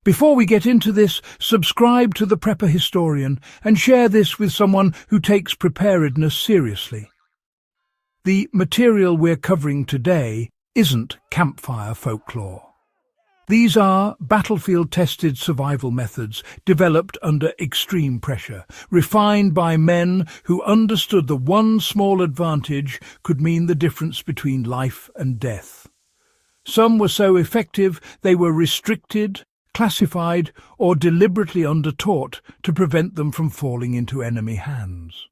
Before we get into this, subscribe to the Prepper Historian and share this with someone who takes preparedness seriously. The material we're covering today isn't campfire folklore. These are battlefield-tested survival methods developed under extreme pressure, refined by men who understood the one small advantage could mean the difference between life and death. Some were so effective they were restricted, classified, or deliberately undertaught to prevent them from falling into enemy hands.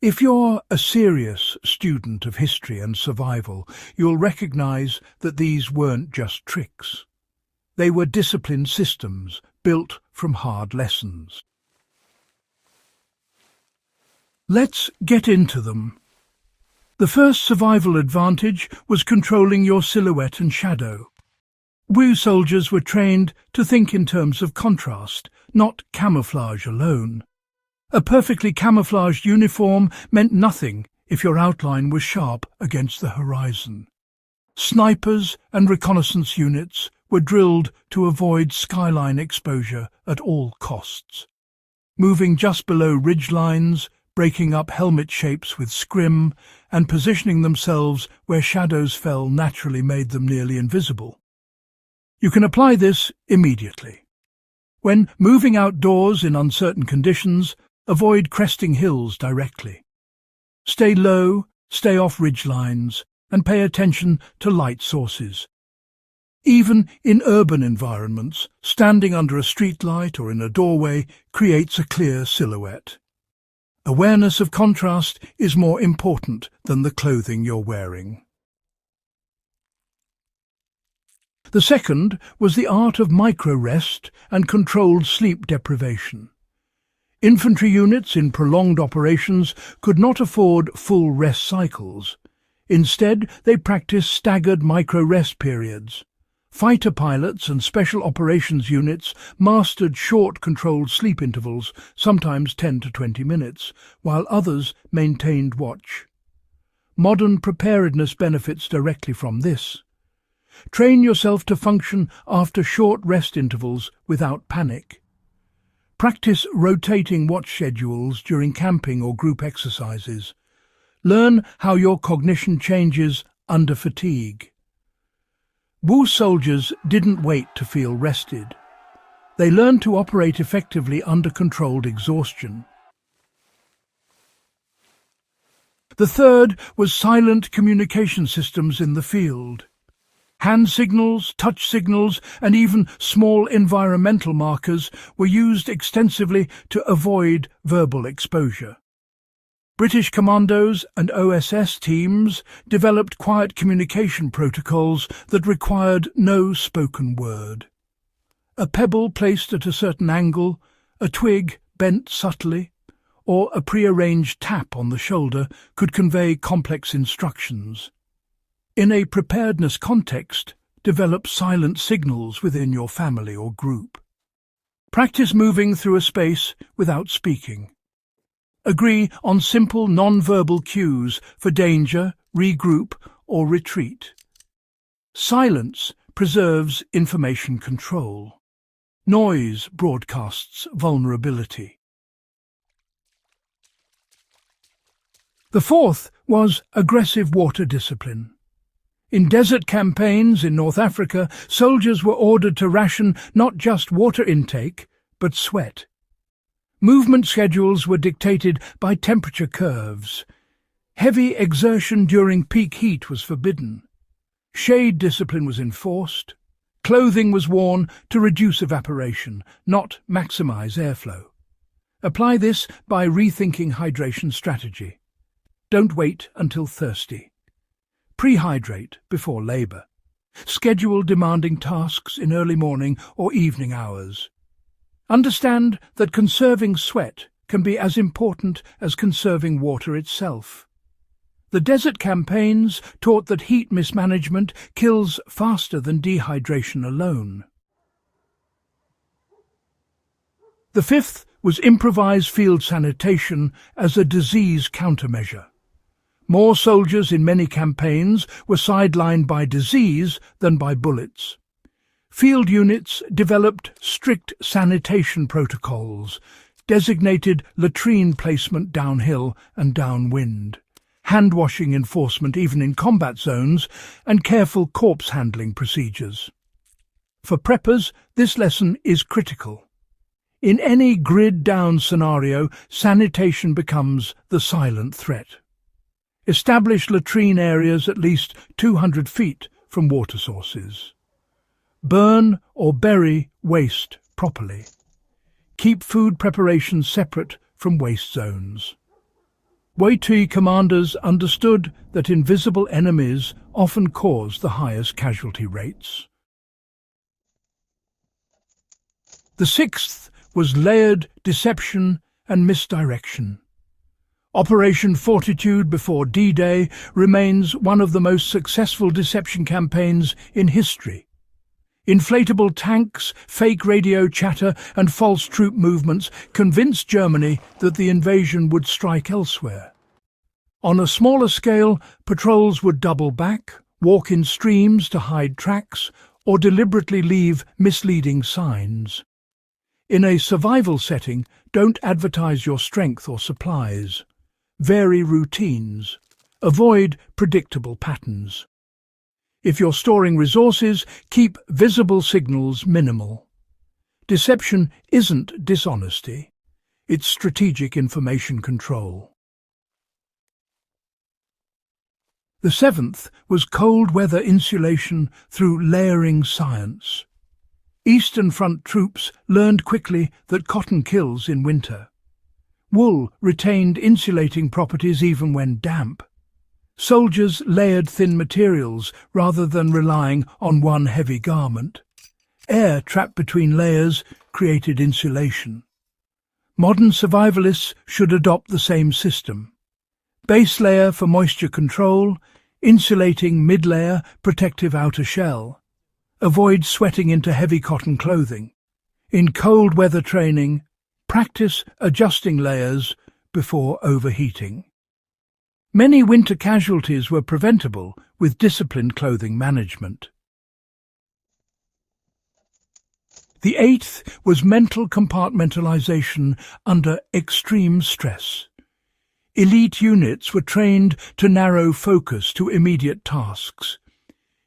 If you're a serious student of history and survival, you'll recognize that these weren't just tricks. They were disciplined systems built from hard lessons. Let's get into them. The first survival advantage was controlling your silhouette and shadow. WWII soldiers were trained to think in terms of contrast, not camouflage alone. A perfectly camouflaged uniform meant nothing if your outline was sharp against the horizon. Snipers and reconnaissance units were drilled to avoid skyline exposure at all costs. Moving just below ridgelines, breaking up helmet shapes with scrim, and positioning themselves where shadows fell naturally made them nearly invisible. You can apply this immediately. When moving outdoors in uncertain conditions, avoid cresting hills directly. Stay low, stay off ridgelines, and pay attention to light sources. Even in urban environments, standing under a streetlight or in a doorway creates a clear silhouette. Awareness of contrast is more important than the clothing you're wearing. The second was the art of micro-rest and controlled sleep deprivation. Infantry units in prolonged operations could not afford full rest cycles. Instead, they practiced staggered micro-rest periods. Fighter pilots and special operations units mastered short controlled sleep intervals, sometimes 10 to 20 minutes, while others maintained watch. Modern preparedness benefits directly from this. Train yourself to function after short rest intervals without panic. Practice rotating watch schedules during camping or group exercises. Learn how your cognition changes under fatigue. WWII soldiers didn't wait to feel rested. They learned to operate effectively under controlled exhaustion. The third was silent communication systems in the field. Hand signals, touch signals, and even small environmental markers were used extensively to avoid verbal exposure. British commandos and OSS teams developed quiet communication protocols that required no spoken word. A pebble placed at a certain angle, a twig bent subtly, or a prearranged tap on the shoulder could convey complex instructions. In a preparedness context, develop silent signals within your family or group. Practice moving through a space without speaking. Agree on simple non-verbal cues for danger, regroup, or retreat. Silence preserves information control. Noise broadcasts vulnerability. The fourth was aggressive water discipline. In desert campaigns in North Africa, soldiers were ordered to ration not just water intake, but sweat. Movement schedules were dictated by temperature curves. Heavy exertion during peak heat was forbidden. Shade discipline was enforced. Clothing was worn to reduce evaporation, not maximize airflow. Apply this by rethinking hydration strategy. Don't wait until thirsty. Prehydrate before labor. Schedule demanding tasks in early morning or evening hours. Understand that conserving sweat can be as important as conserving water itself. The desert campaigns taught that heat mismanagement kills faster than dehydration alone. The fifth was improvised field sanitation as a disease countermeasure. More soldiers in many campaigns were sidelined by disease than by bullets. Field units developed strict sanitation protocols, designated latrine placement downhill and downwind, hand-washing enforcement even in combat zones, and careful corpse handling procedures. For preppers, this lesson is critical. In any grid-down scenario, sanitation becomes the silent threat. Establish latrine areas at least 200 feet from water sources. Burn or bury waste properly. Keep food preparation separate from waste zones. WWII commanders understood that invisible enemies often cause the highest casualty rates. The sixth was layered deception and misdirection. Operation Fortitude before D-Day remains one of the most successful deception campaigns in history. Inflatable tanks, fake radio chatter and false troop movements convinced Germany that the invasion would strike elsewhere. On a smaller scale, patrols would double back, walk in streams to hide tracks, or deliberately leave misleading signs. In a survival setting, don't advertise your strength or supplies. Vary routines. Avoid predictable patterns. If you're storing resources, keep visible signals minimal. Deception isn't dishonesty. It's strategic information control. The seventh was cold weather insulation through layering science. Eastern Front troops learned quickly that cotton kills in winter. Wool retained insulating properties even when damp. Soldiers layered thin materials rather than relying on one heavy garment. Air trapped between layers created insulation. Modern survivalists should adopt the same system. Base layer for moisture control, insulating mid-layer, protective outer shell. Avoid sweating into heavy cotton clothing. In cold weather training, practice adjusting layers before overheating. Many winter casualties were preventable with disciplined clothing management. The eighth was mental compartmentalization under extreme stress. Elite units were trained to narrow focus to immediate tasks.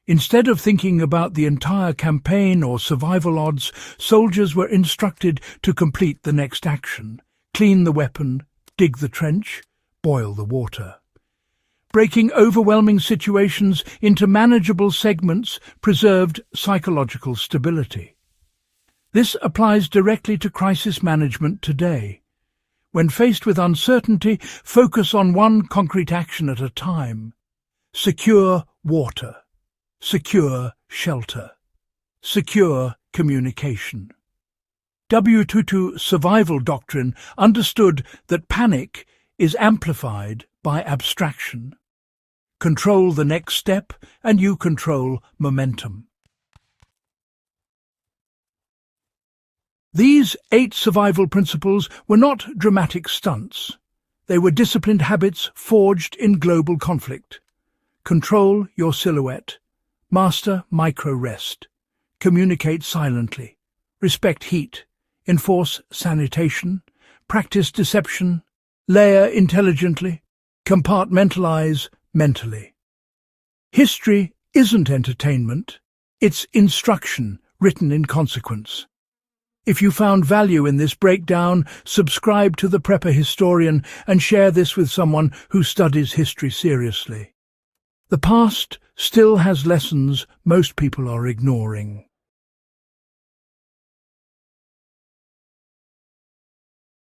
Instead of thinking about the entire campaign or survival odds, soldiers were instructed to complete the next action, clean the weapon, dig the trench, boil the water. Breaking overwhelming situations into manageable segments preserved psychological stability. This applies directly to crisis management today. When faced with uncertainty, focus on one concrete action at a time. Secure water. Secure shelter. Secure communication. WWII survival doctrine understood that panic is amplified by abstraction. Control the next step and you control momentum. These 8 survival principles were not dramatic stunts. They were disciplined habits forged in global conflict. Control your silhouette. Master micro-rest. Communicate silently. Respect heat. Enforce sanitation. Practice deception. Layer intelligently. Compartmentalize mentally. History isn't entertainment. It's instruction written in consequence. If you found value in this breakdown, subscribe to The Prepper Historian and share this with someone who studies history seriously. The past still has lessons most people are ignoring.